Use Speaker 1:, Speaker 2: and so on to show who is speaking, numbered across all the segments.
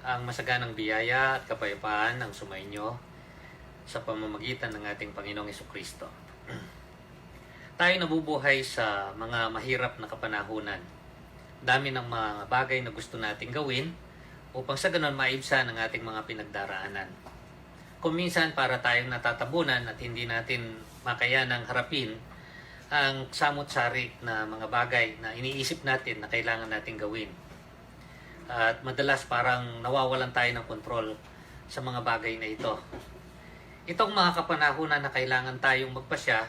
Speaker 1: ang masaganang biyaya at kapayapaan ang sumainyo sa pamamagitan ng ating Panginoong Hesukristo. Tayo nabubuhay sa mga mahirap na kapanahunan. Dami ng mga bagay na gusto nating gawin upang sa ganon maibsan ang ating mga pinagdaraanan. Kung minsan para tayong natatabunan at hindi natin makayanang harapin ang samot-sari na mga bagay na iniisip natin na kailangan nating gawin. At madalas parang nawawalan tayo ng kontrol sa mga bagay na ito. Itong mga kapanahunan na kailangan tayong magpasya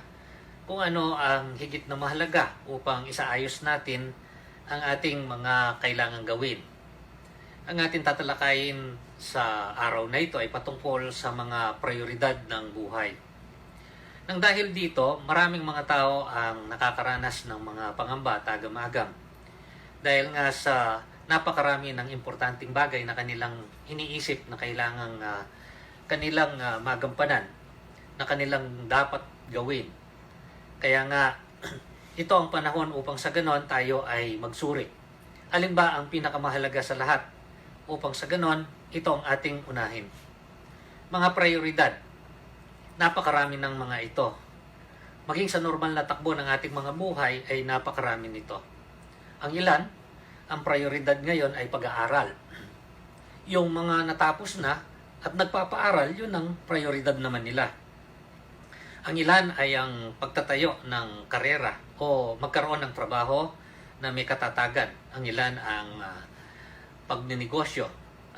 Speaker 1: kung ano ang higit na mahalaga upang isaayos natin ang ating mga kailangan gawin. Ang ating tatalakayin sa araw na ito ay patungkol sa mga prioridad ng buhay. Nang dahil dito, maraming mga tao ang nakakaranas ng mga pangamba at agam-agam. Dahil nga sa napakarami ng importanteng bagay na kanilang iniisip na kanilang magampanan, na kanilang dapat gawin. Kaya nga, ito ang panahon upang sa ganon tayo ay magsuri. Alin ba ang pinakamahalaga sa lahat? Upang sa ganon, ito ang ating unahin. Mga prioridad. Napakarami ng mga ito. Maging sa normal na takbo ng ating mga buhay ay napakarami nito. Ang ilan, ang prioridad ngayon ay pag-aaral. Yung mga natapos na at nagpapaaral, yun ang prioridad naman nila. Ang ilan ay ang pagtatayo ng karera o magkaroon ng trabaho na may katatagan. Ang ilan ang pagninegosyo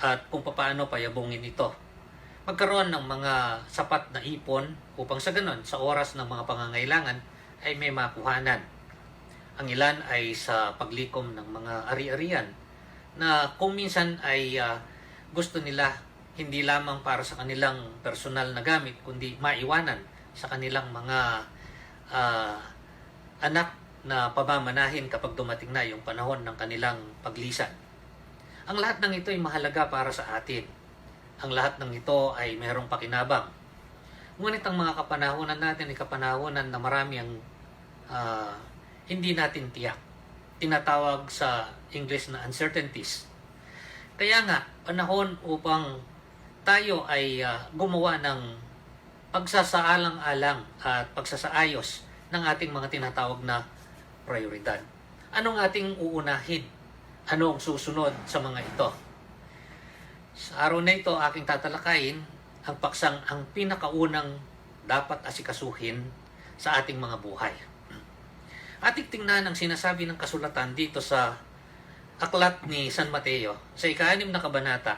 Speaker 1: at kung paano payabungin ito. Magkaroon ng mga sapat na ipon upang sa ganon, sa oras ng mga pangangailangan ay may makuhanan. Ang ilan ay sa paglikom ng mga ari-arian na kung minsan ay gusto nila hindi lamang para sa kanilang personal na gamit kundi maiwanan sa kanilang mga anak na pamamanahin kapag dumating na yung panahon ng kanilang paglisan. Ang lahat ng ito ay mahalaga para sa atin. Ang lahat ng ito ay mayroong pakinabang. Ngunit ang mga kapanahunan natin ay kapanahunan na marami ang hindi natin tiyak. Tinatawag sa English na uncertainties. Kaya nga, panahon upang tayo ay gumawa ng pagsasaalang-alang at pagsasaayos ng ating mga tinatawag na prioridad. Anong ating uunahin? Anong susunod sa mga ito? Sa araw na ito, aking tatalakayin ang paksang ang pinakaunang dapat asikasuhin sa ating mga buhay. Ating tingnan ang sinasabi ng kasulatan dito sa aklat ni San Mateo sa ika-6 na kabanata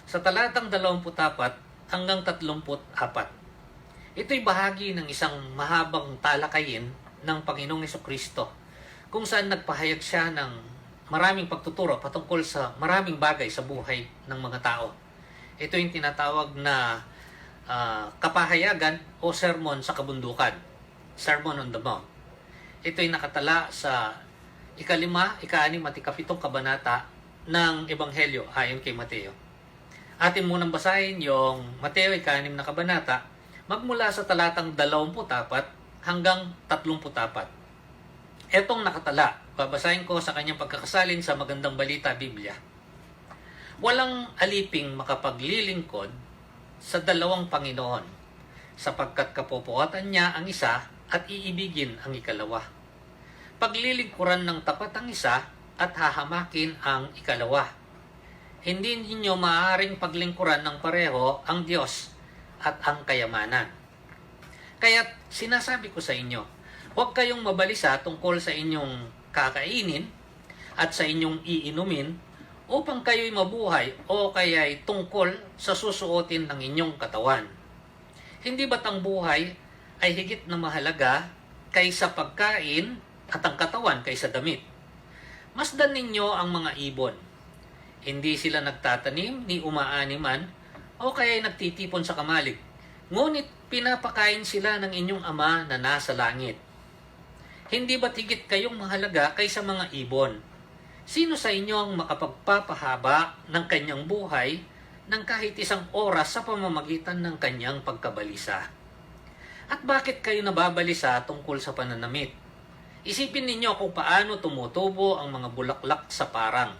Speaker 1: sa talatang 24 hanggang 34. Ito'y bahagi ng isang mahabang talakayin ng Panginoong Hesukristo kung saan nagpahayag siya ng maraming pagtuturo patungkol sa maraming bagay sa buhay ng mga tao. Ito yung tinatawag na kapahayagan o sermon sa kabundukan, Sermon on the Mount. Ito'y nakatala sa ika-5, ika-6 at ika-7 kabanata ng Ebanghelyo ayon kay Mateo. Atin munang basahin yung Mateo ika-6 na kabanata magmula sa talatang 24 hanggang 34. Etong nakatala, babasahin ko sa kanyang pagkakasalin sa Magandang Balita Biblia. Walang aliping makapaglilingkod sa dalawang Panginoon, sapagkat kapupuatan niya ang isa at iibigin ang ikalawa. Paglilingkuran ng tapat ang isa at hahamakin ang ikalawa. Hindi ninyo maaaring paglingkuran ng pareho ang Diyos at ang kayamanan. Kaya sinasabi ko sa inyo, huwag kayong mabalisa tungkol sa inyong kakainin at sa inyong iinumin upang kayo'y mabuhay o kaya'y tungkol sa susuotin ng inyong katawan. Hindi ba't ang buhay ay higit na mahalaga kaysa pagkain at ang katawan kaysa damit? Masdan ninyo ang mga ibon. Hindi sila nagtatanim ni umaaniman o kaya'y nagtitipon sa kamalig. Ngunit pinapakain sila ng inyong Ama na nasa langit. Hindi ba't higit kayong mahalaga kaysa mga ibon? Sino sa inyo ang makapagpapahaba ng kanyang buhay ng kahit isang oras sa pamamagitan ng kanyang pagkabalisa? At bakit kayo nababalisa tungkol sa pananamit? Isipin ninyo kung paano tumutubo ang mga bulaklak sa parang.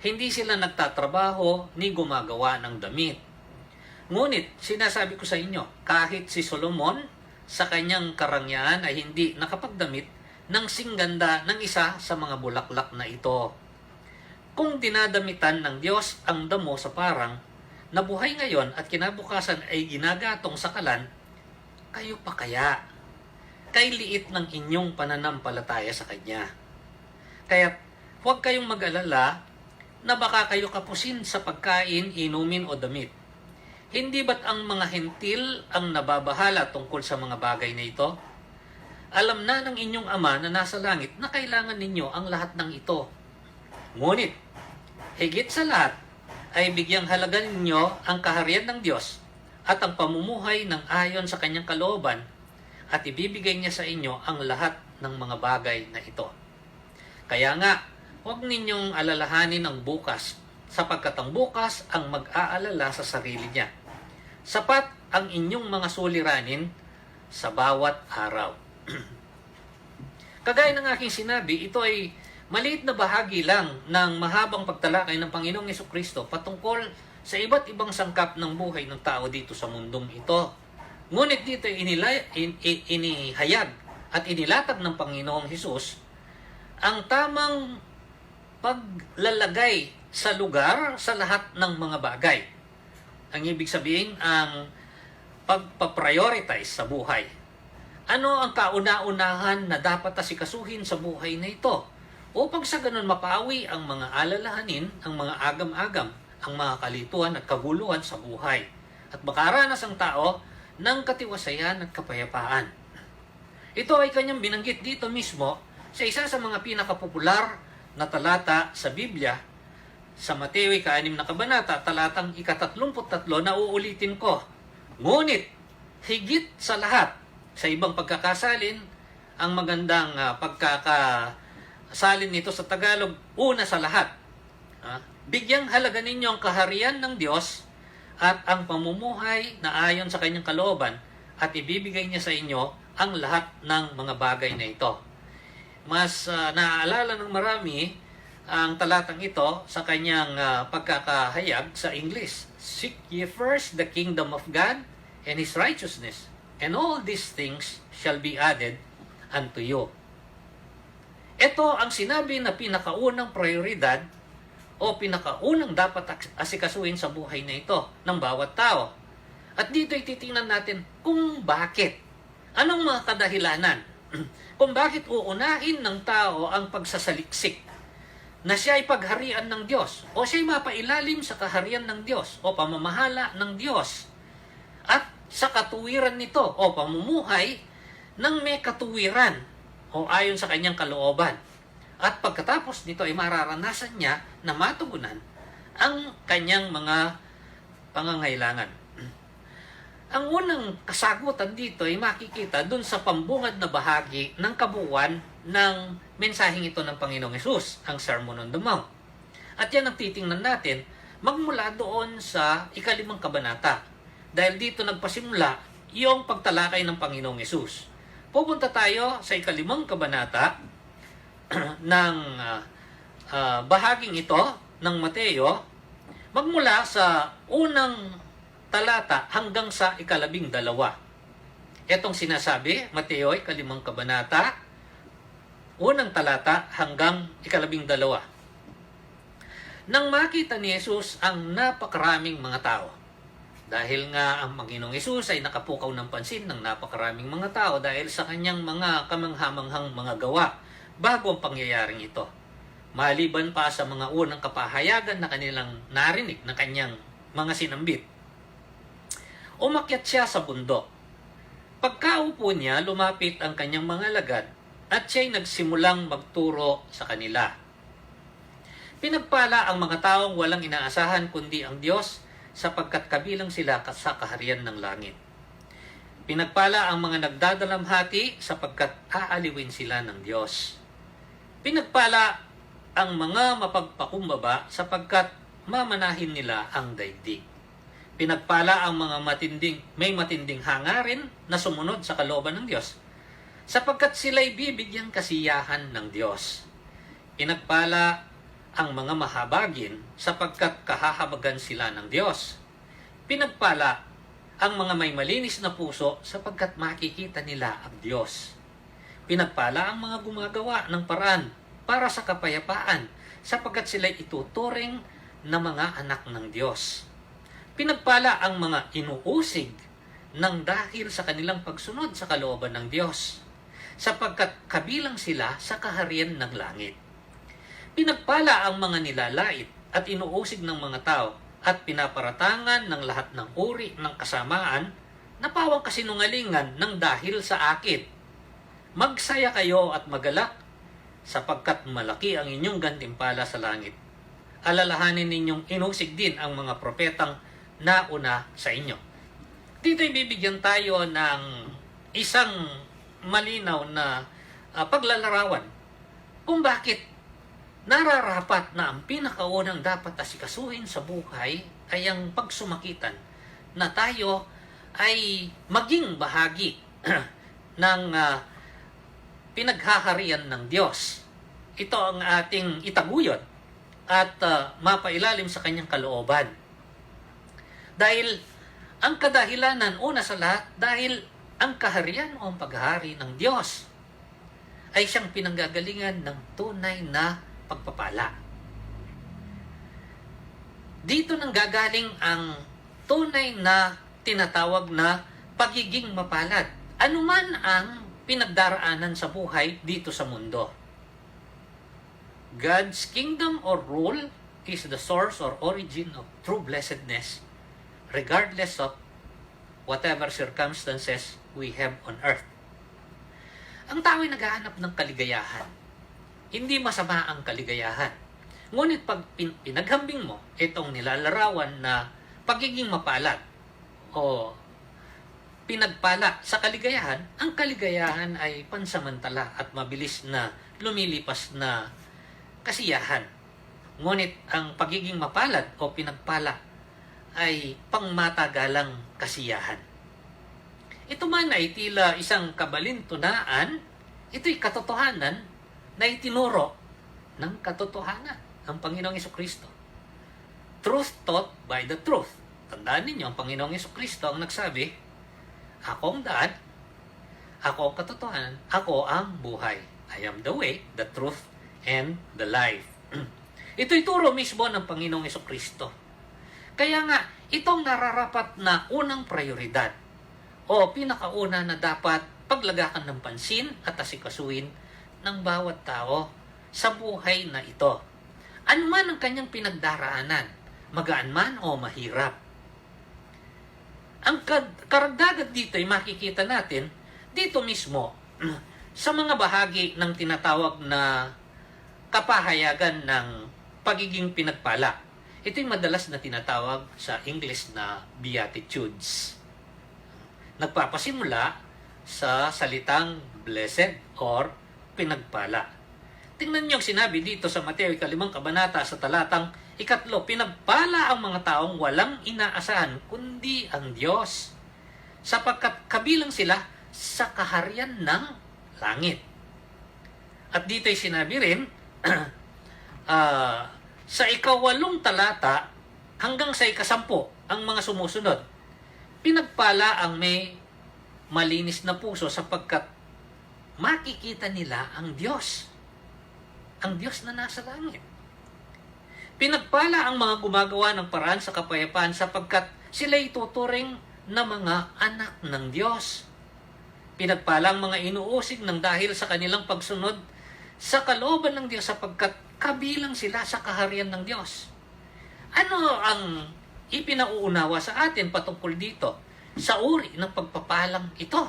Speaker 1: Hindi sila nagtatrabaho ni gumagawa ng damit. Ngunit, sinasabi ko sa inyo, kahit si Solomon sa kanyang karangyaan ay hindi nakapagdamit ng singganda ng isa sa mga bulaklak na ito. Kung dinadamitan ng Diyos ang damo sa parang, na buhay ngayon at kinabukasan ay ginagatong sa kalan, kayo pa kaya? Kay liit ng inyong pananampalataya sa Kanya. Kaya huwag kayong mag-alala na baka kayo kapusin sa pagkain, inumin o damit. Hindi ba't ang mga hentil ang nababahala tungkol sa mga bagay na ito? Alam na ng inyong Ama na nasa langit na kailangan ninyo ang lahat ng ito. Ngunit, higit sa lahat, ay bigyang halaga ninyo ang kaharian ng Diyos at ang pamumuhay ng ayon sa kanyang kalooban at ibibigay niya sa inyo ang lahat ng mga bagay na ito. Kaya nga, huwag ninyong alalahanin ang bukas, sapagkat ang bukas ang mag-aalala sa sarili niya. Sapat ang inyong mga suliranin sa bawat araw. Kagaya ng aking sinabi, ito ay maliit na bahagi lang ng mahabang pagtalakay ng Panginoong Jesucristo patungkol sa iba't ibang sangkap ng buhay ng tao dito sa mundong ito. Ngunit dito inihayag at inilatag ng Panginoong Hesus ang tamang paglalagay sa lugar sa lahat ng mga bagay. Ang ibig sabihin, ang pagpaprioritize sa buhay. Ano ang kauna-unahan na dapat asikasuhin sa buhay na ito? Upang sa ganun mapawi ang mga alalahanin, ang mga agam-agam, ang mga kalituhan at kaguluhan sa buhay. At makaranas ang tao ng katiwasayan at kapayapaan. Ito ay kanyang binanggit dito mismo sa isa sa mga pinakapopular na talata sa Biblia, sa Mateo 6 na kabanata, talatang 33, na uulitin ko. Ngunit, higit sa lahat, sa ibang pagkakasalin, ang magandang pagkakasalin nito sa Tagalog, una sa lahat. Bigyang halaga ninyo ang kaharian ng Diyos at ang pamumuhay na ayon sa kanyang kalooban at ibibigay niya sa inyo ang lahat ng mga bagay na ito. Mas naaalala ng marami ang talatang ito sa kanyang pagkakahayag sa English. Seek ye first the kingdom of God and His righteousness, and all these things shall be added unto you. Ito ang sinabi na pinakaunang prioridad o pinakaunang dapat asikasuhin sa buhay na ito ng bawat tao. At dito ititingnan natin kung bakit. Anong mga kadahilanan? Kung bakit uunahin ng tao ang pagsasaliksik na siya ay pagharian ng Diyos o siya ay mapailalim sa kaharian ng Diyos o pamamahala ng Diyos at sa katuwiran nito o pamumuhay ng may katuwiran o ayon sa kanyang kalooban. At pagkatapos nito ay mararanasan niya na matugunan ang kanyang mga pangangailangan. Ang unang kasagutan dito ay makikita dun sa pambungad na bahagi ng kabuuan ng mensaheng ito ng Panginoong Hesus, ang Sermon on the Mount. At yan ang titingnan natin magmula doon sa 5 kabanata. Dahil dito nagpasimula yung pagtalakay ng Panginoong Hesus. Pupunta tayo sa 5 kabanata ng bahaging ito ng Mateo, magmula sa unang talata hanggang sa 12. Itong sinasabi, Mateo 5 kabanata, unang talata hanggang 12. Nang makita ni Jesus ang napakaraming mga tao, dahil nga ang Panginoong Hesus ay nakapukaw ng pansin ng napakaraming mga tao dahil sa kanyang mga kamanghamanghang mga gawa bago ang pangyayaring ito. Maliban pa sa mga unang kapahayagan na kanilang narinig na kanyang mga sinambit. Umakyat siya sa bundok. Pagkaupo niya, lumapit ang kanyang mga alagad at siya'y nagsimulang magturo sa kanila. Pinagpala ang mga taong walang inaasahan kundi ang Diyos sapagkat kabilang sila sa kaharian ng langit. Pinagpala ang mga nagdadalamhati sapagkat aaliwin sila ng Diyos. Pinagpala ang mga mapagpakumbaba sapagkat mamanahin nila ang daigdig. Pinagpala ang mga may matinding hangarin na sumunod sa kalooban ng Diyos, sapagkat sila'y bibigyan kasiyahan ng Diyos. Pinagpala ang mga mahabagin sapagkat kahahabagan sila ng Diyos. Pinagpala ang mga may malinis na puso sapagkat makikita nila ang Diyos. Pinagpala ang mga gumagawa ng paraan para sa kapayapaan sapagkat sila'y ituturing na mga anak ng Diyos. Pinagpala ang mga inuusig ng dahil sa kanilang pagsunod sa kalooban ng Diyos, sapagkat kabilang sila sa kaharian ng langit. Pinagpala ang mga nilalait at inuusig ng mga tao at pinaparatangan ng lahat ng uri ng kasamaan na pawang kasinungalingan ng dahil sa akin. Magsaya kayo at magalak sapagkat malaki ang inyong gantimpala sa langit. Alalahanin ninyong inusig din ang mga propetang nauna sa inyo. Dito ibibigyan tayo ng isang malinaw na paglalarawan kung bakit nararapat na ang pinakaunang dapat asikasuhin sa buhay ay ang pagsumakitan na tayo ay maging bahagi ng pinaghaharian ng Diyos. Ito ang ating itaguyod at mapailalim sa kanyang kalooban. Dahil ang kadahilanan, una sa lahat, dahil ang kaharian o ang paghahari ng Diyos ay siyang pinanggagalingan ng tunay na pagpapala. Dito nang gagaling ang tunay na tinatawag na pagiging mapalad. Anuman ang pinagdaraanan sa buhay dito sa mundo. God's kingdom or rule is the source or origin of true blessedness, regardless of whatever circumstances we have on earth. Ang tao ay naghahanap ng kaligayahan. Hindi masama ang kaligayahan. Ngunit pag pinaghambing mo itong nilalarawan na pagiging mapalad o pinagpala sa kaligayahan, ang kaligayahan ay pansamantala at mabilis na lumilipas na kasiyahan. Ngunit ang pagiging mapalad o pinagpala ay pangmatagalang kasiyahan. Ito man ay tila isang kabalintunaan, ito'y katotohanan na itinuro ng katotohanan ang Panginoong Jesucristo. Truth taught by the truth. Tandaan ninyo, ang Panginoong Jesucristo ang nagsabi, ako ang daan, ako ang katotohanan, ako ang buhay. I am the way, the truth, and the life. Ito'y turo mismo ng Panginoong Jesucristo. Kaya nga, itong nararapat na unang prioridad o pinakauna na dapat paglagakan ng pansin at asikasuin ng bawat tao sa buhay na ito. Ano man ang kanyang pinagdaraanan, magaan man o mahirap. Ang karagdagan dito ay makikita natin dito mismo sa mga bahagi ng tinatawag na kapahayagan ng pagiging pinagpala. Ito yung madalas na tinatawag sa English na Beatitudes. Nagpapasimula sa salitang blessed or pinagpala. Tingnan niyo ang sinabi dito sa Mateo 5 kabanata sa talatang 3, pinagpala ang mga taong walang inaasahan kundi ang Diyos, sapagkat kabilang sila sa kaharian ng langit. At dito ay sinabi rin, sa 8 talata hanggang sa 10 ang mga sumusunod, pinagpala ang may malinis na puso sapagkat makikita nila ang Diyos. Ang Diyos na nasa langit. Pinagpala ang mga gumagawa ng paraan sa kapayapaan sapagkat sila ituturing na mga anak ng Diyos. Pinagpala ang mga inuusig ng dahil sa kanilang pagsunod sa kalooban ng Diyos sapagkat kabilang sila sa kaharian ng Diyos. Ano ang ipinauunawa sa atin patungkol dito sa uri ng pagpapalang ito?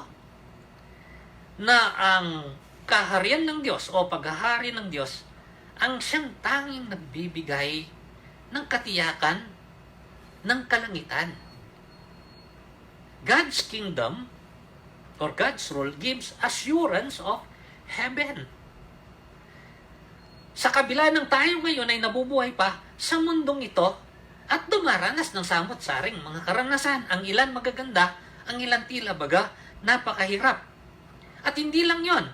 Speaker 1: Na ang kaharian ng Diyos o paghahari ng Diyos ang siyang tanging nagbibigay ng katiyakan ng kalangitan. God's kingdom or God's rule gives assurance of heaven. Sa kabila ng tayo ngayon ay nabubuhay pa sa mundong ito at dumaranas ng samot-saring mga karanasan, ang ilan magaganda, ang ilan tila baga napakahirap. At hindi lang yon,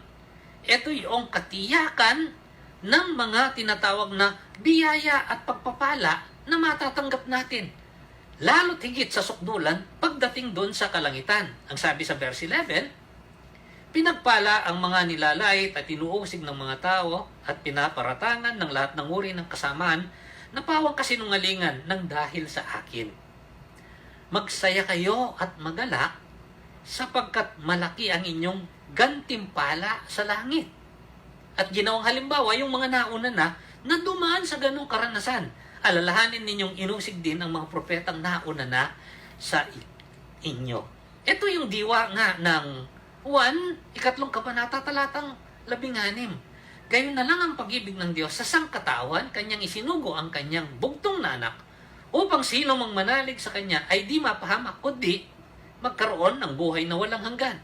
Speaker 1: ito yung katiyakan ng mga tinatawag na biyaya at pagpapala na matatanggap natin. Lalo't higit sa sukdulan pagdating doon sa kalangitan. Ang sabi sa verse 11, pinagpala ang mga nilalait at inuusig ng mga tao at pinaparatangan ng lahat ng uri ng kasamaan na pawang kasinungalingan ng dahil sa akin. Magsaya kayo at magalak sapagkat malaki ang inyong gantimpala sa langit. At ginawang halimbawa yung mga nauna na dumaan sa ganong karanasan. Alalahanin ninyong inusig din ang mga propetang nauna na sa inyo. Ito yung diwa nga ng 1, ikatlong kabanata, talatang 16. Gayon na lang ang pag-ibig ng Diyos sa sangkatawan, kanyang isinugo ang kanyang bugtong na anak, upang sino mang manalig sa kanya ay di mapahamak, kundi magkaroon ng buhay na walang hanggan.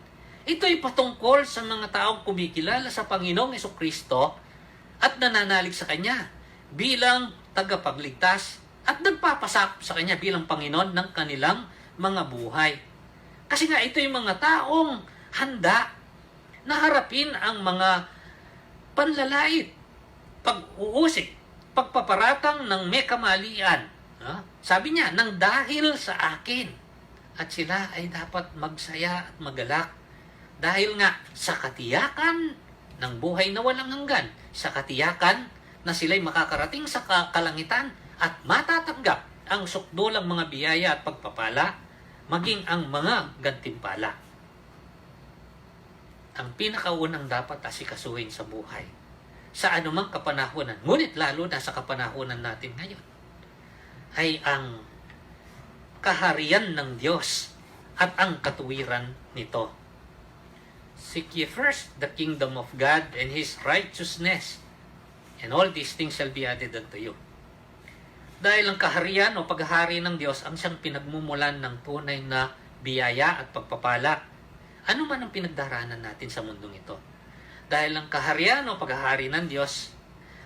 Speaker 1: Ito'y patungkol sa mga taong kumikilala sa Panginoong Hesukristo at nananalig sa Kanya bilang tagapagligtas at nagpapasakop sa Kanya bilang Panginoon ng kanilang mga buhay. Kasi nga ito yung mga taong handa na harapin ang mga panlalait, pag-uusik, pagpaparatang ng may kamalian. Sabi niya, nang dahil sa akin. At sila ay dapat magsaya at magalak. Dahil nga sa katiyakan ng buhay na walang hanggan, sa katiyakan na sila'y makakarating sa kalangitan at matatanggap ang sukdulang mga biyaya at pagpapala, maging ang mga gantimpala. Ang pinakaunang dapat asikasuhin sa buhay, sa anumang kapanahunan, ngunit lalo na sa kapanahunan natin ngayon, ay ang kaharian ng Diyos at ang katuwiran nito. Seek ye first the kingdom of God and His righteousness, and all these things shall be added unto you. Dahil ang kaharian o paghahari ng Diyos ang siyang pinagmumulan ng tunay na biyaya at pagpapala. Ano man ang pinagdaraanan natin sa mundong ito. Dahil ang kaharian o paghahari ng Diyos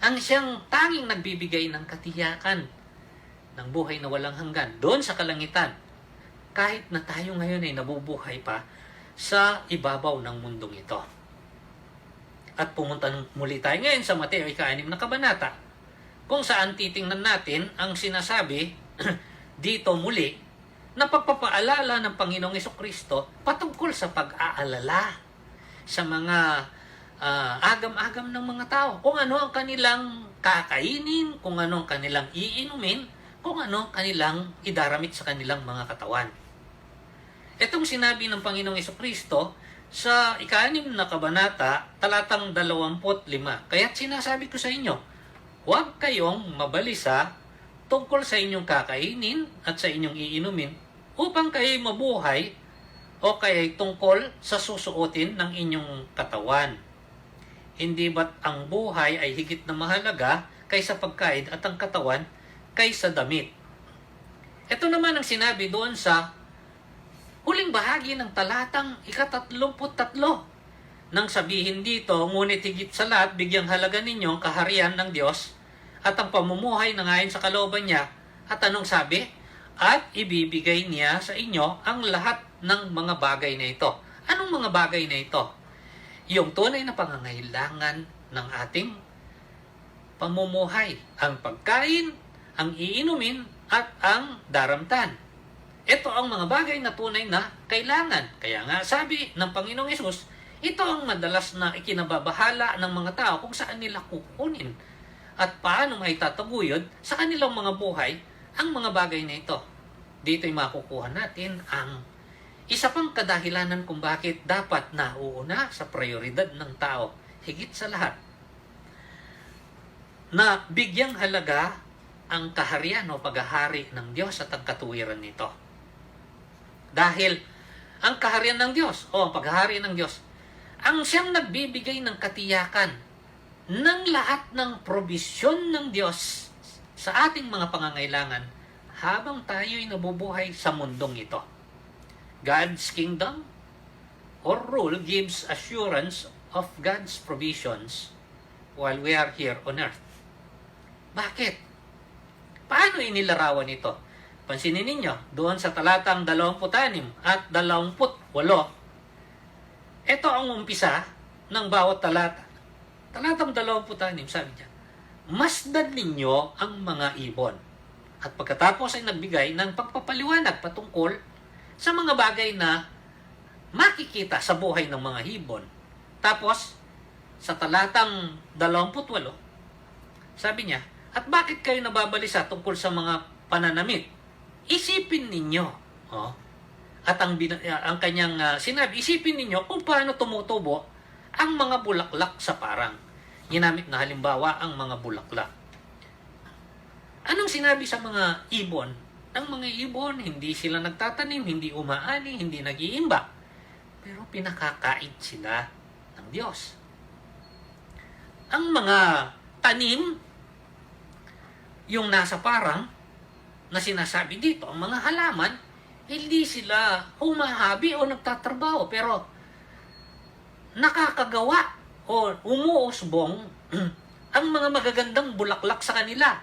Speaker 1: ang siyang tanging nagbibigay ng katiyakan ng buhay na walang hanggan doon sa kalangitan. Kahit na tayo ngayon ay nabubuhay pa sa ibabaw ng mundong ito. At pumunta muli tayo ngayon sa Mateo 6 na kabanata, kung saan titingnan natin ang sinasabi dito muli na pagpapaalala ng Panginoong Hesukristo patungkol sa pag-aalala sa mga agam-agam ng mga tao. Kung ano ang kanilang kakainin, kung ano ang kanilang iinumin, kung ano ang kanilang idaramit sa kanilang mga katawan. Itong sinabi ng Panginoong Hesukristo sa 6 na kabanata, talatang 25. Kaya't sinasabi ko sa inyo, huwag kayong mabalisa tungkol sa inyong kakainin at sa inyong iinumin upang kayo'y mabuhay o kayo'y tungkol sa susuotin ng inyong katawan. Hindi ba't ang buhay ay higit na mahalaga kaysa pagkain at ang katawan kaysa damit? Ito naman ang sinabi doon sa huling bahagi ng talatang 33. Nang sabihin dito, ngunit higit sa lahat, bigyang halaga ninyo ang kaharian ng Diyos at ang pamumuhay na ngayon sa kalooban niya. At anong sabi? At ibibigay niya sa inyo ang lahat ng mga bagay na ito. Anong mga bagay na ito? Yung tunay na pangangailangan ng ating pamumuhay. Ang pagkain, ang iinumin, at ang daramtan. Ito ang mga bagay na tunay na kailangan. Kaya nga sabi ng Panginoong Hesus, ito ang madalas na ikinababahala ng mga tao kung saan nila kukunin at paano maitataguyod sa kanilang mga buhay ang mga bagay na ito. Dito'y makukuha natin ang isa pang kadahilanan kung bakit dapat nauuna sa prioridad ng tao higit sa lahat na bigyang halaga ang kaharian o paghahari ng Diyos at ang katuwiran nito. Dahil ang kaharian ng Diyos o ang paghahari ng Diyos ang siyang nagbibigay ng katiyakan ng lahat ng probisyon ng Diyos sa ating mga pangangailangan habang tayo'y nabubuhay sa mundong ito. God's kingdom or rule gives assurance of God's provisions while we are here on earth. Bakit? Paano inilarawan ito? Pansinin ninyo, doon sa talatang 26 at 28, ito ang umpisa ng bawat talata. Talatang 26, sabi niya, masdan ninyo ang mga ibon. At pagkatapos ay nagbigay ng pagpapaliwanag patungkol sa mga bagay na makikita sa buhay ng mga ibon. Tapos, sa talatang 28, sabi niya, at bakit kayo nababalisa tungkol sa mga pananamit? Isipin ninyo. Oh, at ang kanyang sinabi, isipin ninyo kung paano tumutubo ang mga bulaklak sa parang. Ginamit na halimbawa ang mga bulaklak. Anong sinabi sa mga ibon? Ang mga ibon, hindi sila nagtatanim, hindi umaani, hindi nag-iimba. Pero pinakakain sila ng Diyos. Ang mga tanim, yung nasa parang, na sinasabi dito, ang mga halaman, hindi sila humahabi o nagtatrabaho, pero nakakagawa o umuusbong ang mga magagandang bulaklak sa kanila,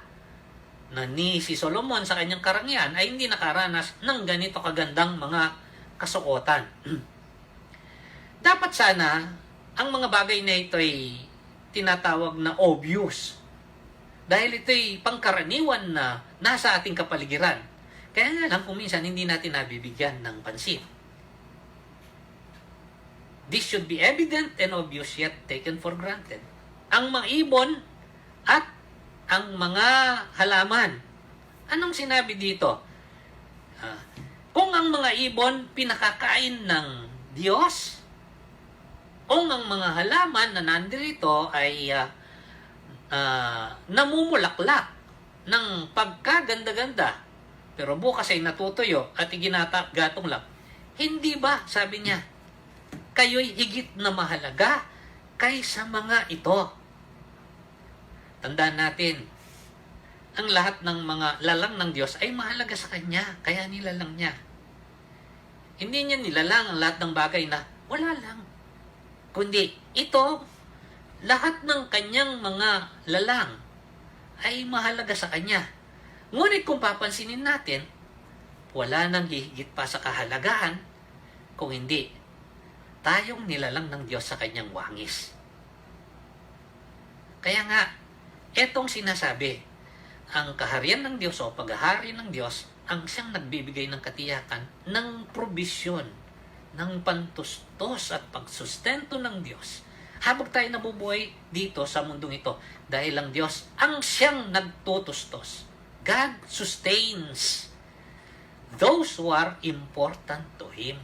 Speaker 1: na ni si Solomon sa kanyang karangyaan ay hindi nakaranas ng ganito kagandang mga kasuotan. Dapat sana ang mga bagay na ito ay tinatawag na obvious, dahil ito'y pangkaraniwan na nasa ating kapaligiran. Kaya nga lang kung minsan hindi natin nabibigyan ng pansin. This should be evident and obvious yet taken for granted. Ang mga ibon at ang mga halaman. Anong sinabi dito? Kung ang mga ibon pinakakain ng Diyos, kung ang mga halaman na nandirito ay namumulaklak ng pagkaganda-ganda, pero bukas ay natutuyo at iginatong lang, hindi ba, sabi niya, kayo'y higit na mahalaga kaysa mga ito? Tandaan natin, ang lahat ng mga lalang ng Diyos ay mahalaga sa Kanya, kaya nilalang niya. Hindi niya nilalang ang lahat ng bagay na wala lang. Kundi ito, lahat ng Kanyang mga lalang ay mahalaga sa Kanya. Ngunit kung papansinin natin, wala nang hihigit pa sa kahalagaan kung hindi tayong nilalang ng Diyos sa Kanyang wangis. Kaya nga, etong sinasabi, ang kaharian ng Diyos o paghahari ng Diyos ang siyang nagbibigay ng katiyakan ng probisyon, ng pantustos at pagsustento ng Diyos habang tayo nabubuhay dito sa mundong ito, dahil ang Diyos ang siyang nagtutustos. God sustains those who are important to Him.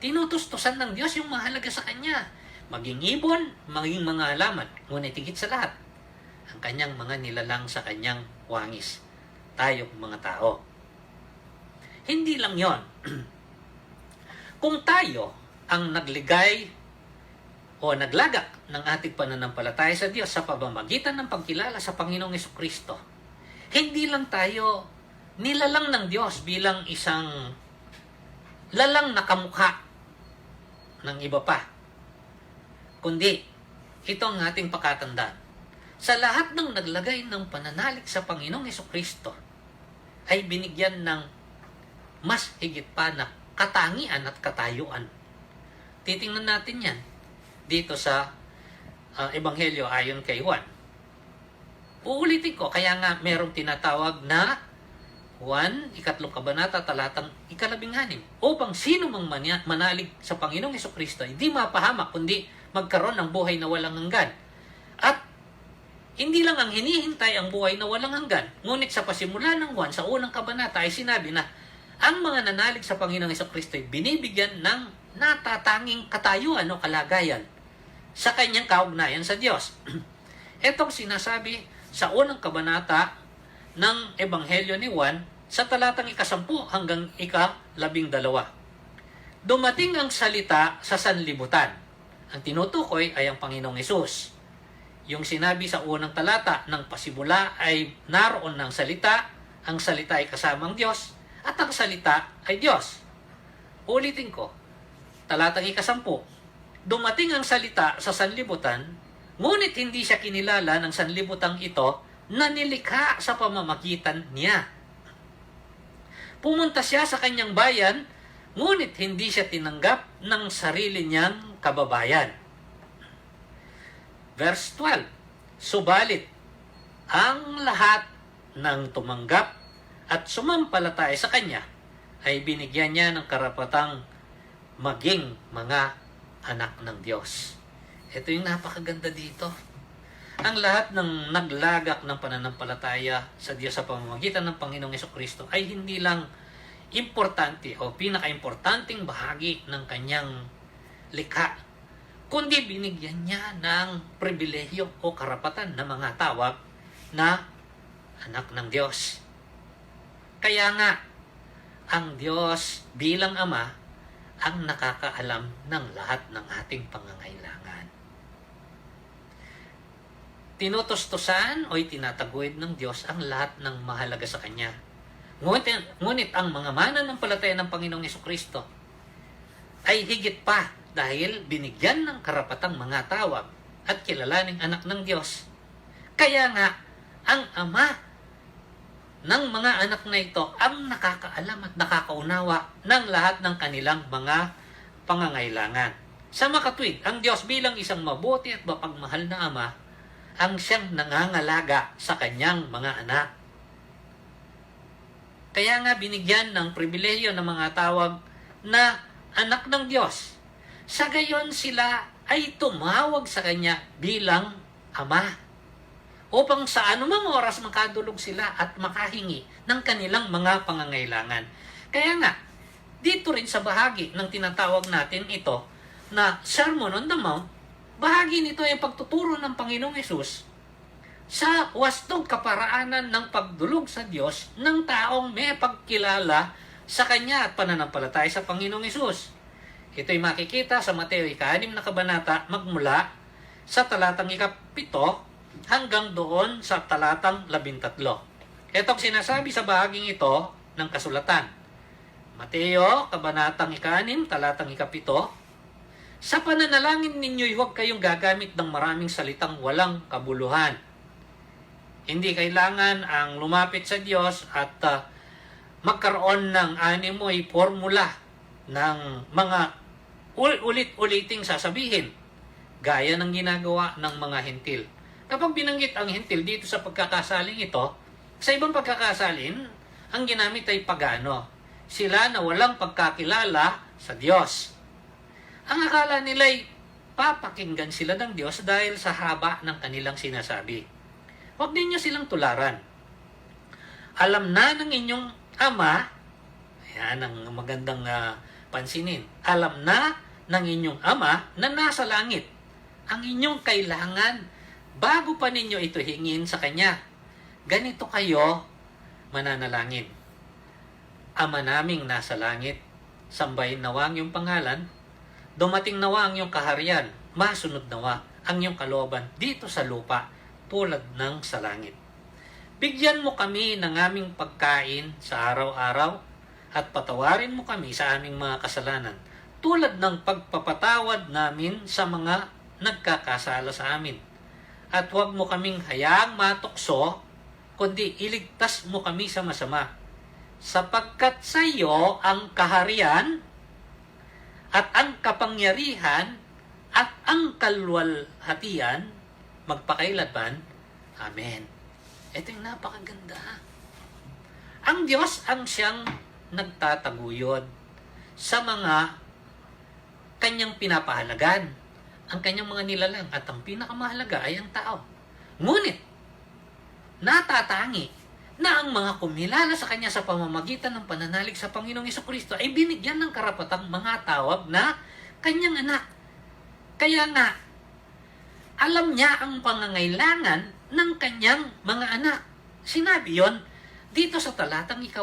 Speaker 1: Tinutustusan ng Diyos yung mahalaga sa Kanya, maging ibon, maging mga halaman, ngunit higit sa lahat, ang Kanyang mga nilalang sa Kanyang wangis, tayong mga tao. Hindi lang yon. Kung tayo ang nagligay o naglagak ng ating pananampalataya sa Diyos sa pamamagitan ng pagkilala sa Panginoong Jesucristo, hindi lang tayo nilalang ng Diyos bilang isang lalang na kamukha ng iba pa, kundi ito ang ating pakatandaan. Sa lahat ng naglagay ng pananalig sa Panginoong Jesucristo ay binigyan ng mas higit pa na katangian at katayuan. Titingnan natin yan dito sa Ebanghelyo ayon kay Juan. Uulitin ko, kaya nga merong tinatawag na Juan, 3 kabanata, talatang 16, upang sino mang manalig sa Panginoong Jesucristo hindi mapahamak, kundi magkaroon ng buhay na walang hanggan. At hindi lang ang hinihintay ang buhay na walang hanggan, ngunit sa pasimula ng Juan, sa unang kabanata, ay sinabi na ang mga nanalig sa Panginoong Jesucristo ay binibigyan ng natatanging katayuan o kalagayan sa kanyang kaugnayan sa Diyos. Itong sinasabi sa unang kabanata ng Ebanghelyo ni Juan sa talatang 10 hanggang 12. Dumating ang salita sa sanlibutan. Ang tinutukoy ay ang Panginoong Hesus. Yung sinabi sa unang talata ng pasimula ay naroon ng salita, ang salita ay kasamang Diyos, at ang salita ay Diyos. Ulitin ko, talatang 10, dumating ang salita sa sanlibutan, ngunit hindi siya kinilala ng sanlibutang ito na nilikha sa pamamagitan niya. Pumunta siya sa kanyang bayan, ngunit hindi siya tinanggap ng sarili niyang kababayan. Verse 12, subalit, ang lahat ng tumanggap at sumampalataya sa Kanya ay binigyan niya ng karapatang maging mga anak ng Diyos. Ito yung napakaganda dito. Ang lahat ng naglagak ng pananampalataya sa Diyos sa pamamagitan ng Panginoong Jesucristo ay hindi lang importante o pinaka-importanting bahagi ng kanyang likha, kundi binigyan niya ng pribilehyo o karapatan na mga tawag na anak ng Diyos. Kaya nga, ang Diyos bilang Ama ang nakakaalam ng lahat ng ating pangangailangan. Tinutustusan o itinataguyod ng Diyos ang lahat ng mahalaga sa Kanya. Ngunit ang mga mananampalataya ng Panginoong Jesucristo ay higit pa dahil binigyan ng karapatang mga tawag at kilalaning anak ng Diyos. Kaya nga, ang Ama ng mga anak na ito ang nakakaalam at nakakaunawa ng lahat ng kanilang mga pangangailangan. Sa makatwid, ang Diyos bilang isang mabuti at mapagmahal na Ama ang siyang nangangalaga sa kanyang mga anak. Kaya nga binigyan ng pribilehyo ng mga tawag na anak ng Diyos. Sa gayon sila ay tumawag sa Kanya bilang Ama, upang sa anumang oras makadulog sila at makahingi ng kanilang mga pangangailangan. Kaya nga, dito rin sa bahagi ng tinatawag natin ito na Sermon on the Mount, bahagi nito ay pagtuturo ng Panginoong Hesus sa wastong kaparaanan ng pagdulog sa Diyos ng taong may pagkilala sa Kanya at pananampalataya sa Panginoong Hesus. Ito'y makikita sa Mateo 6 na kabanata magmula sa talatang 7 hanggang doon sa talatang 13. Ito ang sinasabi sa bahaging ito ng kasulatan. Mateo, kabanatang 6, talatang 7, sa pananalangin ninyo'y huwag kayong gagamit ng maraming salitang walang kabuluhan. Hindi kailangan ang lumapit sa Diyos at magkaroon ng animoy formula ng mga ulit-uliting sasabihin, gaya ng ginagawa ng mga hentil. Kapag binanggit ang hentil dito sa pagkakasaling ito, sa ibang pagkakasalin, ang ginamit ay pagano. Sila na walang pagkakilala sa Diyos. Ang akala nila'y papakinggan sila ng Diyos dahil sa haba ng kanilang sinasabi. Huwag ninyo silang tularan. Alam na ng inyong Ama, yan ang magandang pansinin, alam na ng inyong Ama na nasa langit ang inyong kailangan bago pa ninyo ito hingin sa Kanya. Ganito kayo mananalangin. Ama naming nasa langit, sambahin nawa ang iyong pangalan, dumating nawa ang iyong kaharian, masunod nawa ang iyong kalooban dito sa lupa tulad ng sa langit. Bigyan mo kami ng aming pagkain sa araw-araw at patawarin mo kami sa aming mga kasalanan tulad ng pagpapatawad namin sa mga nagkakasala sa amin. At huwag mo kaming hayaang matukso, kundi iligtas mo kami sa masama. Sapagkat sa iyo ang kaharian at ang kapangyarihan at ang kalwalhatian magpakailanman. Amen. Ito yung napakaganda. Ang Diyos ang siyang nagtataguyod sa mga kanyang pinapahalagan, ang kanyang mga nilalang, at ang pinakamahalaga ay ang tao. Ngunit, natatangi na ang mga kumilala sa Kanya sa pamamagitan ng pananalig sa Panginoong Jesucristo ay binigyan ng karapatang mga tawag na Kanyang anak. Kaya nga, alam niya ang pangangailangan ng Kanyang mga anak. Sinabi yon dito sa talatang 8.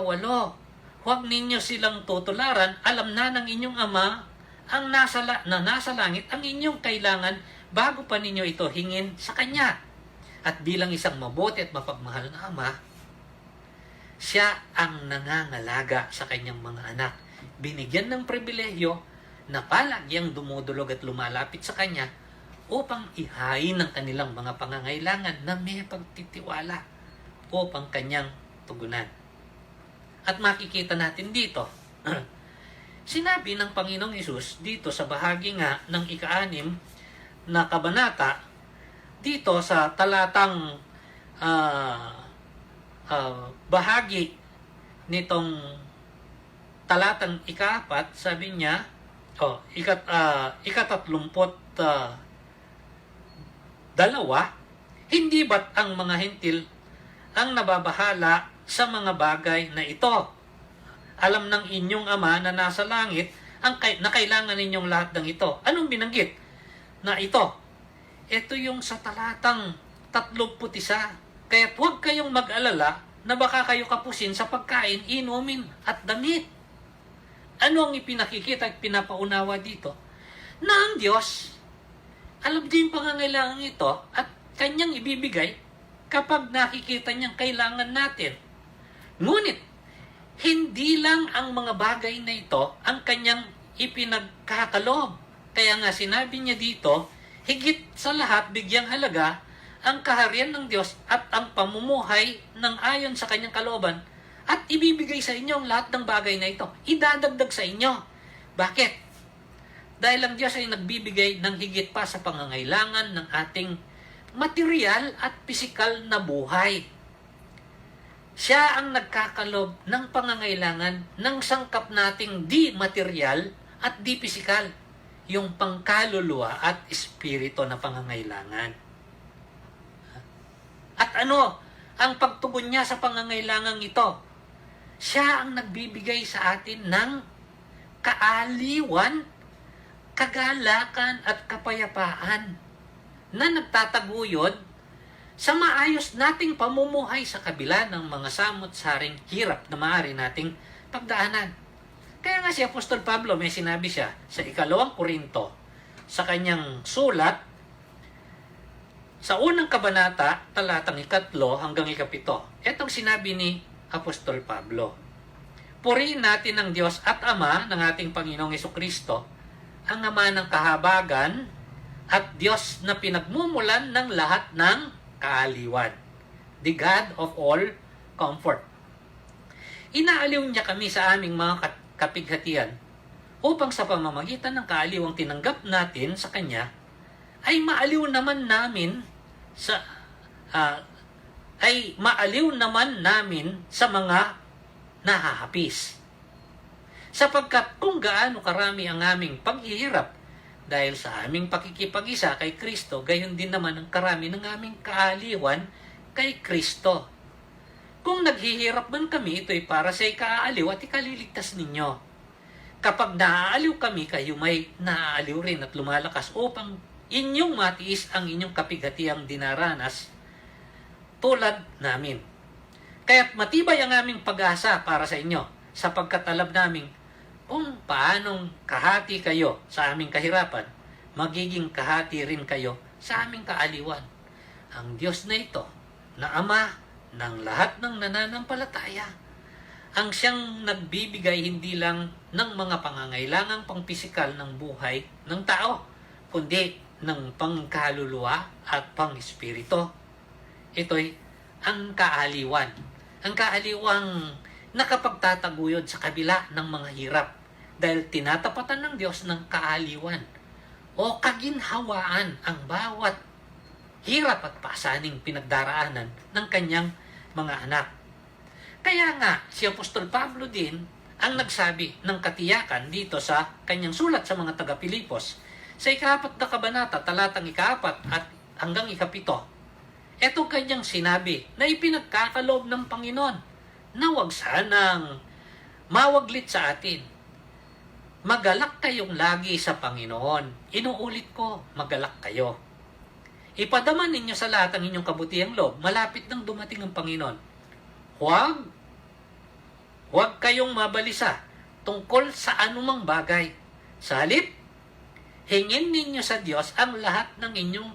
Speaker 1: Huwag ninyo silang tutularan, alam na ng inyong Ama ang nasa langit ang inyong kailangan bago pa ninyo ito hingin sa Kanya. At bilang isang mabuti at mapagmahal na Ama, siya ang nangangalaga sa kanyang mga anak. Binigyan ng pribilehyo na palagyang dumudulog at lumalapit sa Kanya upang ihain ang kanilang mga pangangailangan na may pagtitiwala upang Kanyang tugunan. At makikita natin dito, sinabi ng Panginoong Hesus dito sa bahagi nga ng 6 na kabanata dito sa talatang bahagi nitong talatang ika-4, sabi niya, ika-32, hindi ba't ang mga hentil ang nababahala sa mga bagay na ito? Alam ng inyong Ama na nasa langit na kailangan ninyong lahat ng ito. Anong binanggit na ito? Ito yung sa talatang 31. Kaya't huwag kayong mag-alala na baka kayo kapusin sa pagkain, inumin at damit. Ano ang ipinakikita at pinapaunawa dito? Na ang Diyos, alam din pangangailangan ito at kanyang ibibigay kapag nakikita niyang kailangan natin. Ngunit, hindi lang ang mga bagay na ito ang kanyang ipinagkakalob. Kaya nga sinabi niya dito, higit sa lahat bigyang halaga ang kaharian ng Diyos at ang pamumuhay ng ayon sa kanyang kalooban at ibibigay sa inyo ang lahat ng bagay na ito. Idadagdag sa inyo. Bakit? Dahil ang Diyos ay nagbibigay ng higit pa sa pangangailangan ng ating material at pisikal na buhay. Siya ang nagkakalob ng pangangailangan ng sangkap nating di material at di pisikal, yung pangkaluluwa at espiritu na pangangailangan. At ano ang pagtugon niya sa pangangailangan ito? Siya ang nagbibigay sa atin ng kaaliwan, kagalakan at kapayapaan na nagtataguyod sa maayos nating pamumuhay sa kabila ng mga samot-saring hirap na maaari nating pagdaanan. Kaya nga si Apostol Pablo, may sinabi siya sa 2 Korinto, sa kanyang sulat, sa unang kabanata, talatang 3 hanggang 7. Itong sinabi ni Apostol Pablo, purihin natin ang Diyos at Ama ng ating Panginoong Hesukristo, ang Ama ng kahabagan at Diyos na pinagmumulan ng lahat ng kaaliwan, the God of all comfort. Inaaliw niya kami sa aming mga kapighatian upang sa pamamagitan ng kaaliwang tinanggap natin sa Kanya ay maaliw naman namin sa mga nahahapis. Sapagkat kung gaano karami ang aming paghihirap dahil sa aming pakikipag-isa kay Kristo, gayon din naman ang karami ng aming kaaliwan kay Kristo. Kung naghihirap man kami, ito'y para sa ikaaliw at ikaliligtas ninyo. Kapag naaaliw kami, kayo may naaaliw rin at lumalakas upang inyong matiis ang inyong kapighatiang dinaranas tulad namin. Kaya't matibay ang aming pag-asa para sa inyo, sapagkat alam namin kung paanong kahati kayo sa aming kahirapan, magiging kahati rin kayo sa aming kaaliwan. Ang Diyos na ito, na Ama ng lahat ng nananampalataya, ang siyang nagbibigay hindi lang ng mga pangangailangang pangpisikal ng buhay ng tao, kundi ng pangkaluluwa at pang-espiritu. Ito'y ang kaaliwan. Ang kaaliwang nakapagtataguyod sa kabila ng mga hirap dahil tinatapatan ng Diyos ng kaaliwan o kaginhawaan ang bawat hirap at pasaning pinagdaraanan ng kanyang mga anak. Kaya nga, si Apostol Pablo din ang nagsabi ng katiyakan dito sa kanyang sulat sa mga taga-Pilipos sa 4 na kabanata, talatang 4 at hanggang 7. Ito kanyang sinabi na ipinagkakaloob ng Panginoon na huwag sanang mawaglit sa atin. Magalak kayong lagi sa Panginoon. Inuulit ko, magalak kayo. Ipadaman ninyo sa lahat ang inyong kabutihang loob. Malapit nang dumating ang Panginoon. Huwag kayong mabalisa tungkol sa anumang bagay. Sa halip, hingin ninyo sa Diyos ang lahat ng inyong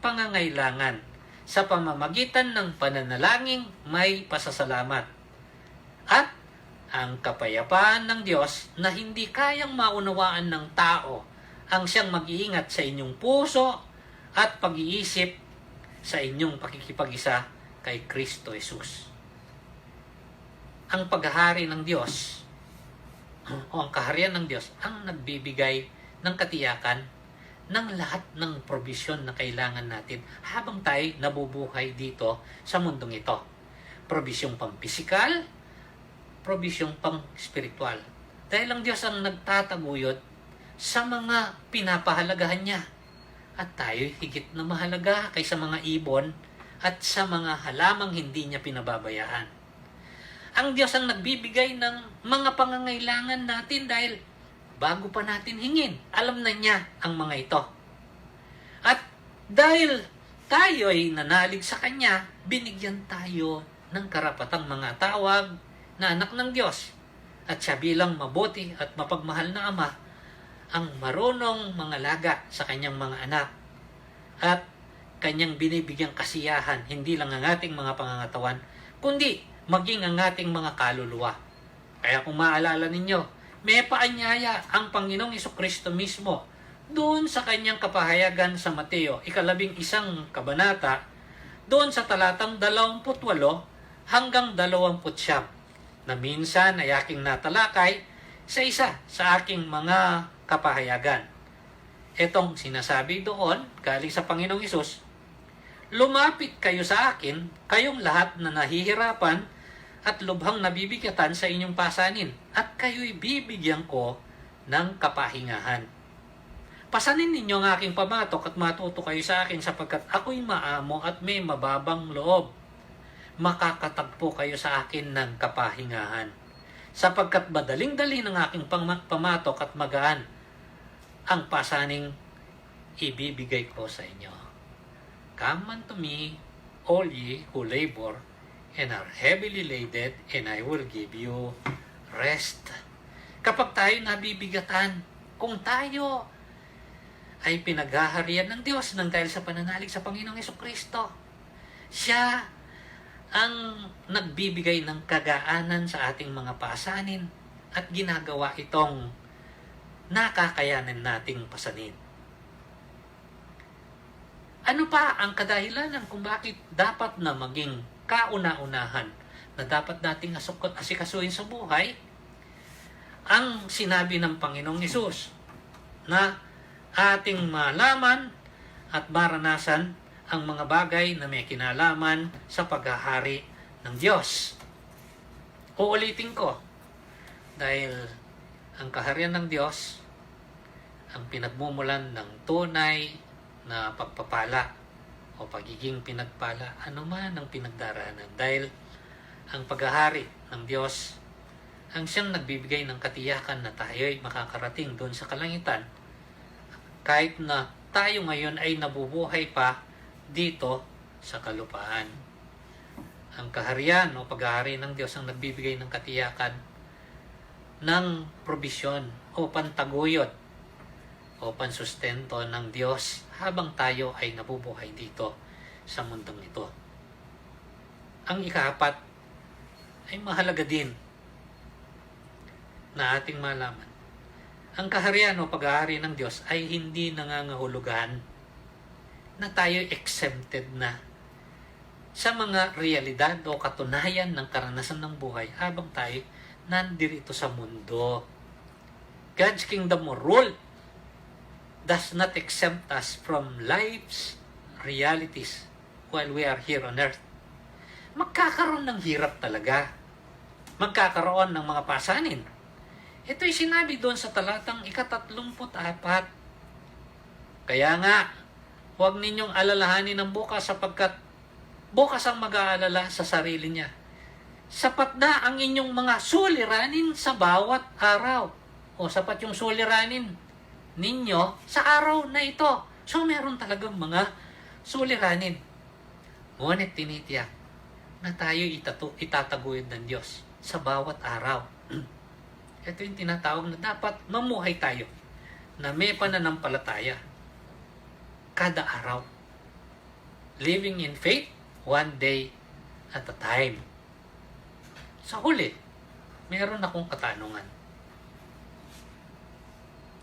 Speaker 1: pangangailangan sa pamamagitan ng pananalangin may pasasalamat. At ang kapayapaan ng Diyos na hindi kayang maunawaan ng tao ang siyang mag-iingat sa inyong puso at pag-iisip sa inyong pakikipag-isa kay Kristo Jesus. Ang paghahari ng Diyos o ang kaharian ng Diyos ang nagbibigay ng katiyakan ng lahat ng provision na kailangan natin habang tayo nabubuhay dito sa mundong ito. Provision pang pisikal, provision pang spiritual. Dahil ang Diyos ang nagtataguyod sa mga pinapahalagahan niya. At tayo higit na mahalaga kaysa mga ibon at sa mga halamang hindi niya pinababayaan. Ang Diyos ang nagbibigay ng mga pangangailangan natin dahil bago pa natin hingin, alam na niya ang mga ito. At dahil tayo ay nanalig sa Kanya, binigyan tayo ng karapatang mga tawag na anak ng Diyos. At siya bilang mabuti at mapagmahal na Ama, ang marunong mangalaga sa Kanyang mga anak. At Kanyang binibigyang kasiyahan, hindi lang ang ating mga pangangatawan, kundi maging ang ating mga kaluluwa. Kaya kung maalala ninyo, may paanyaya ang Panginoong Hesukristo mismo doon sa Kanyang kapahayagan sa Mateo, 11 kabanata, doon sa talatang 28 hanggang 29, na minsan ay aking natalakay sa isa sa aking mga kapahayagan. Etong sinasabi doon, galing sa Panginoong Hesus, lumapit kayo sa akin, kayong lahat na nahihirapan at lubhang nabibigatan sa inyong pasanin, at kayo'y bibigyan ko ng kapahingahan. Pasanin ninyo ang aking pamatok at matuto kayo sa akin, sapagkat ako'y maamo at may mababang loob. Makakatagpo kayo sa akin ng kapahingahan, sapagkat madaling-dali ng aking pamatok at magaan ang pasaning ibibigay ko sa inyo. Come unto me, all ye who labor and are heavily laden, and I will give you rest. Kapag tayo nabibigatan, kung tayo ay pinaghaharian ng Diyos nang dahil sa pananalig sa Panginoong Hesukristo, siya ang nagbibigay ng kagaanan sa ating mga pasanin at ginagawa itong nakakayanan nating pasanin. Ano pa ang kadahilanan kung bakit dapat na maging kauna-unahan na dapat nating asikasuhin sa buhay? Ang sinabi ng Panginoong Hesus na ating malaman at maranasan ang mga bagay na may kinalaman sa paghahari ng Diyos. Uulitin ko, dahil ang kaharian ng Diyos ang pinagmumulan ng tunay na pagpapala o pagiging pinagpala, anuman ang pinagdaraanan. Dahil ang paghahari ng Diyos ang siyang nagbibigay ng katiyakan na tayo'y makakarating doon sa kalangitan, kahit na tayo ngayon ay nabubuhay pa dito sa kalupaan. Ang kaharian o paghahari ng Diyos ang nagbibigay ng katiyakan ng probisyon o pantaguyod o pansustento ng Diyos habang tayo ay nabubuhay dito sa mundong ito. Ang ikaapat ay mahalaga din na ating malaman. Ang kaharian o paghahari ng Diyos ay hindi nangangahulugan na tayo exempted na sa mga realidad o katunayan ng karanasan ng buhay habang tayo nandirito sa mundo. God's kingdom or rule does not exempt us from life's realities while we are here on earth. Magkakaroon ng hirap talaga. Magkakaroon ng mga pasanin. Ito'y sinabi doon sa talatang 34. Kaya nga, huwag ninyong alalahanin ng bukas, sapagkat bukas ang mag-aalala sa sarili niya. Sapat na ang inyong mga suliranin sa bawat araw. O sapat yung suliranin ninyo sa araw na ito. So meron talagang mga suliranin. Ngunit tinitiyak na tayo itataguyod ng Diyos sa bawat araw. Ito yung tinatawag na dapat mamuhay tayo na may pananampalataya kada araw. Living in faith, one day at a time. Sa huli, meron akong katanungan.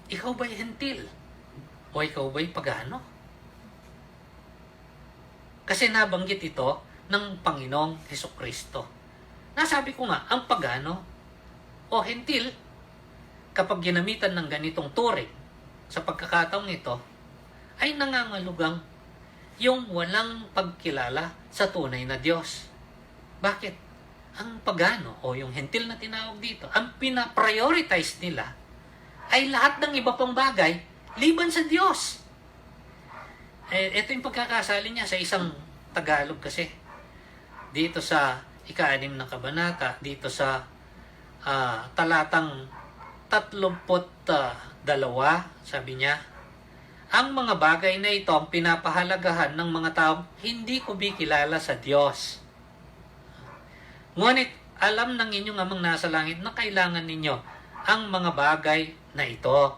Speaker 1: Ikaw ba'y hentil? O ikaw ba'y pagano? Kasi nabanggit ito ng Panginoong Hesukristo. Nasabi ko nga, ang pagano o hentil, kapag ginamitan ng ganitong turing, sa pagkakataong ito, ay nangangalugang yung walang pagkilala sa tunay na Diyos. Bakit? Ang pagano o yung hentil na tinawag dito, ang pinaprioritize nila ay lahat ng iba pang bagay liban sa Diyos. Ito yung pagkakasali niya sa isang Tagalog kasi. Dito sa ika-6 na kabanata, dito sa talatang 32, sabi niya, ang mga bagay na ito ang pinapahalagahan ng mga taong hindi kumikilala sa Diyos. Ngunit alam ng inyong amang nasa langit na kailangan ninyo ang mga bagay na ito.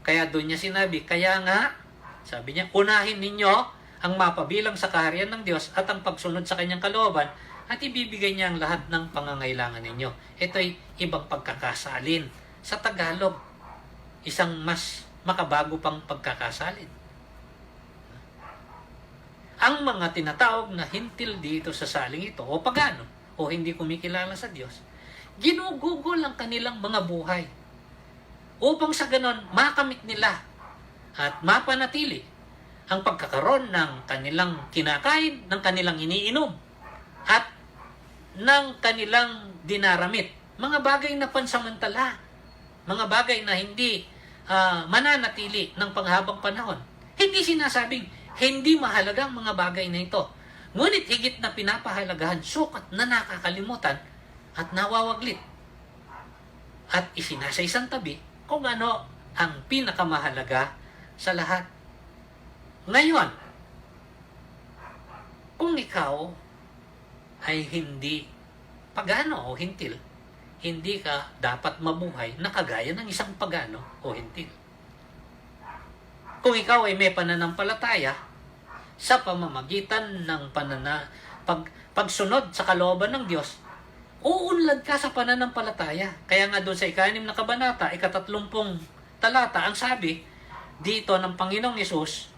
Speaker 1: Kaya doon niya sinabi, kaya nga, sabi niya, unahin ninyo ang mapabilang sa kaharian ng Diyos at ang pagsunod sa kanyang kalooban at ibibigay niya ang lahat ng pangangailangan ninyo. Ito'y ibang pagkakasalin. Sa Tagalog, isang mas makabago pang pagkakasalin. Ang mga tinatawag na hintil dito sa saling ito, o pagano, o hindi kumikilala sa Diyos, ginugugol ang kanilang mga buhay upang sa ganon makamit nila at mapanatili ang pagkakaroon ng kanilang kinakain, ng kanilang iniinom, at ng kanilang dinaramit. Mga bagay na pansamantala, mga bagay na hindi mananatili ng panghabang panahon. Hindi sinasabing hindi mahalaga ang mga bagay na ito. Ngunit higit na pinapahalagahan, sukat na nakakalimutan at nawawaglit. At isinasa isang tabi kung ano ang pinakamahalaga sa lahat. Ngayon, kung ikaw ay hindi pagano o hintil, hindi ka dapat mabuhay na kagaya ng isang pagano o hintil. Kung ikaw ay may pananampalataya sa pamamagitan ng pagsunod sa kalooban ng Diyos, uunlad ka sa pananampalataya. Kaya nga doon sa ika-6 na kabanata, ika-30 talata, ang sabi dito ng Panginoong Hesus,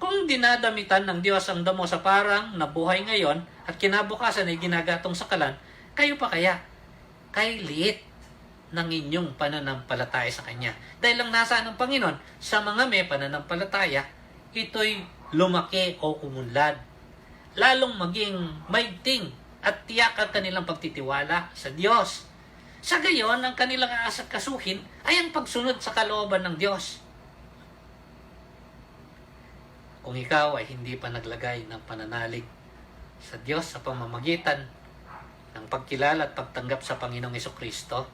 Speaker 1: kung dinadamitan ng Diyos ang damo sa parang na buhay ngayon at kinabukasan ay ginagatong sa kalan, kayo pa kaya? Kay liit ng inyong pananampalataya sa Kanya. Dahil lang nasa ng Panginoon, sa mga may pananampalataya, ito'y lumaki o umunlad. Lalong maging maigting at tiyak ang kanilang pagtitiwala sa Diyos. Sa gayon, ang kanilang aasakasuhin ay ang pagsunod sa kalooban ng Diyos. Kung ikaw ay hindi pa naglagay ng pananalig sa Diyos sa pamamagitan ng pagkilala at pagtanggap sa Panginoong Hesukristo,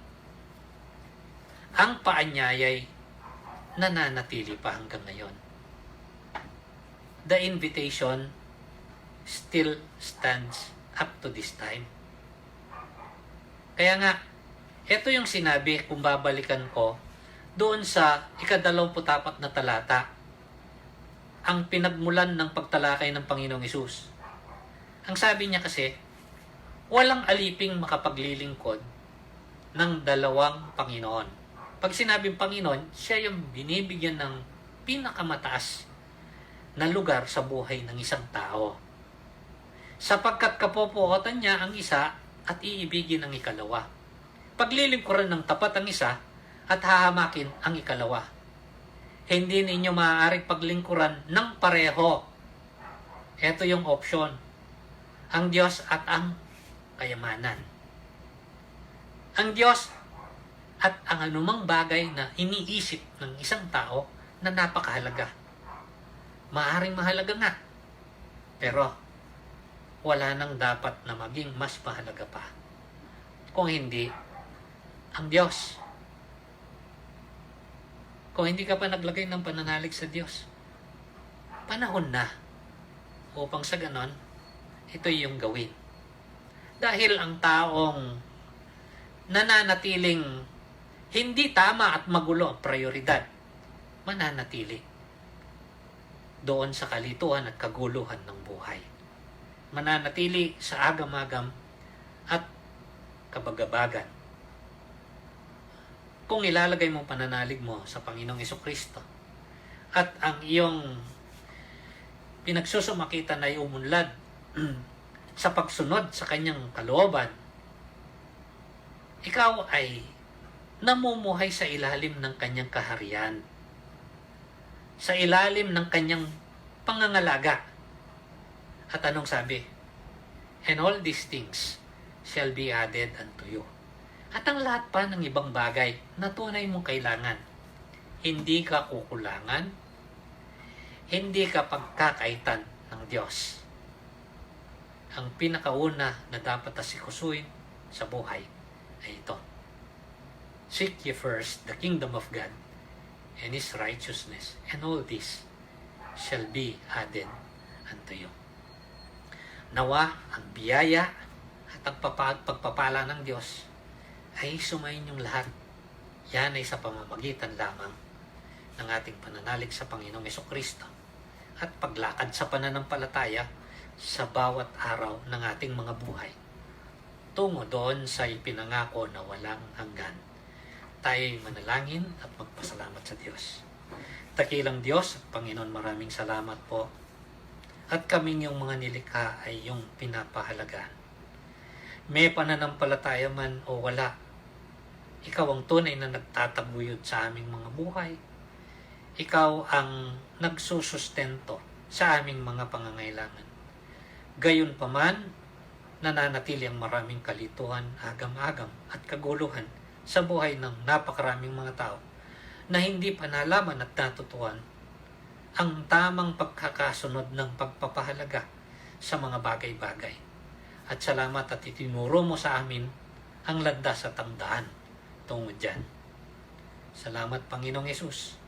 Speaker 1: ang paanyayay nananatili pa hanggang ngayon. The invitation still stands up to this time. Kaya nga, ito yung sinabi kung babalikan ko doon sa ika-24 na talata, ang pinagmulan ng pagtalakay ng Panginoong Hesus. Ang sabi niya kasi, walang aliping makapaglilingkod ng dalawang Panginoon. Pag sinabing Panginoon, siya yung binibigyan ng pinakamataas na lugar sa buhay ng isang tao. Sapagkat kapopuotan niya ang isa at iibigin ang ikalawa. Paglilingkuran ng tapat ang isa at hahamakin ang ikalawa. Hindi ninyo maaaring paglingkuran ng pareho. Ito yung option. Ang Diyos at ang kayamanan. Ang Diyos at ang anumang bagay na iniisip ng isang tao na napakahalaga. Maaaring mahalaga nga. Pero wala nang dapat na maging mas mahalaga pa. Kung hindi, ang Diyos. Kung hindi ka pa naglagay ng pananalig sa Diyos, panahon na upang sa ganon, ito yung gawin. Dahil ang taong nananatiling hindi tama at magulo ang prioridad, mananatili doon sa kalituhan at kaguluhan ng buhay. Mananatili sa agam-agam at kabagabagan. Kung ilalagay mo pananalig mo sa Panginoong Hesukristo at ang iyong pinagsusumakitan ay umunlad sa pagsunod sa kanyang kalooban, ikaw ay namumuhay sa ilalim ng kanyang kaharian. sa ilalim ng kanyang pangangalaga. At anong sabi? And all these things shall be added unto you. At ang lahat pa ng ibang bagay na tunay mong kailangan, hindi ka kukulangan, hindi ka pagkakaitan ng Diyos. Ang pinakauna na dapat asikusuin sa buhay ay ito. Seek ye first the kingdom of God and His righteousness, and all this shall be added unto you. Nawa ang biyaya at ang pagpapala ng Diyos ay sumayin yung lahat. Yan ay sa pamamagitan lamang ng ating pananalig sa Panginoong Jesucristo at paglakad sa pananampalataya sa bawat araw ng ating mga buhay tungo doon sa ipinangako na walang hanggan. Tayo'y manalangin at magpasalamat sa Diyos. Dakilang Diyos at Panginoon, maraming salamat po. At kaming yung mga nilikha ay yung pinapahalagaan. May pananampalataya man o wala, Ikaw ang tunay na nagtataguyod sa aming mga buhay. Ikaw ang nagsusustento sa aming mga pangangailangan. Gayon pa man, nananatili ang maraming kalituhan, agam-agam at kaguluhan sa buhay ng napakaraming mga tao na hindi pa nalaman at natutuhan ang tamang pagkakasunod ng pagpapahalaga sa mga bagay-bagay. At salamat at itinuro mo sa amin ang landas at ang daan tungo dyan. Salamat, Panginoong Yesus,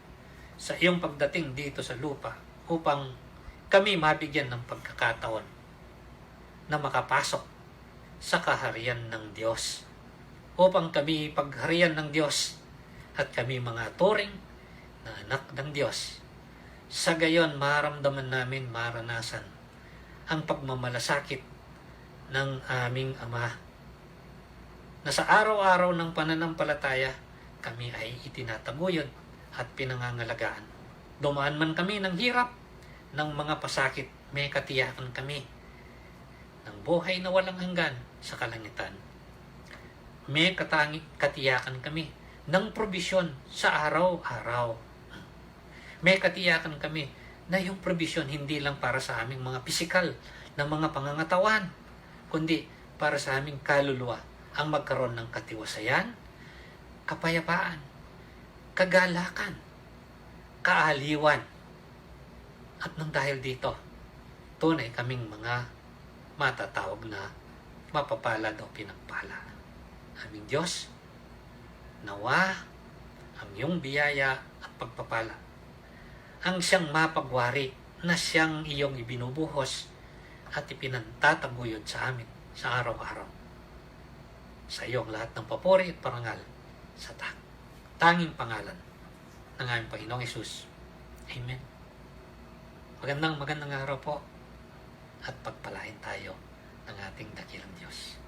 Speaker 1: sa iyong pagdating dito sa lupa upang kami mabigyan ng pagkakataon na makapasok sa kaharian ng Diyos, upang kami pagharian ng Diyos at kami mga turing na anak ng Diyos. Sa gayon, maramdaman namin, maranasan ang pagmamalasakit ng aming Ama, na sa araw-araw ng pananampalataya kami ay itinataguyod at pinangangalagaan. Dumaan man kami ng hirap, ng mga pasakit, may katiyakan kami ng buhay na walang hanggan sa kalangitan. May katiyakan kami ng probisyon sa araw-araw. May katiyakan kami na yung probisyon hindi lang para sa aming mga pisikal na mga pangangatawan, kundi para sa aming kaluluwa ang magkaroon ng katiwasayan, kapayapaan, kagalakan, kaaliwan. At nang dahil dito, tunay kaming mga matatawag na mapapalad o pinagpala. Aming Diyos, nawa ang iyong biyaya at pagpapala ang siyang mapagwari na siyang iyong ibinubuhos at ipinantataguyod sa amin sa araw-araw. Sa iyong lahat ng papuri at parangal sa tanging pangalan ng aming Panginoong Hesus. Amen. Magandang araw po at pagpalain tayo ng ating dakilang Diyos.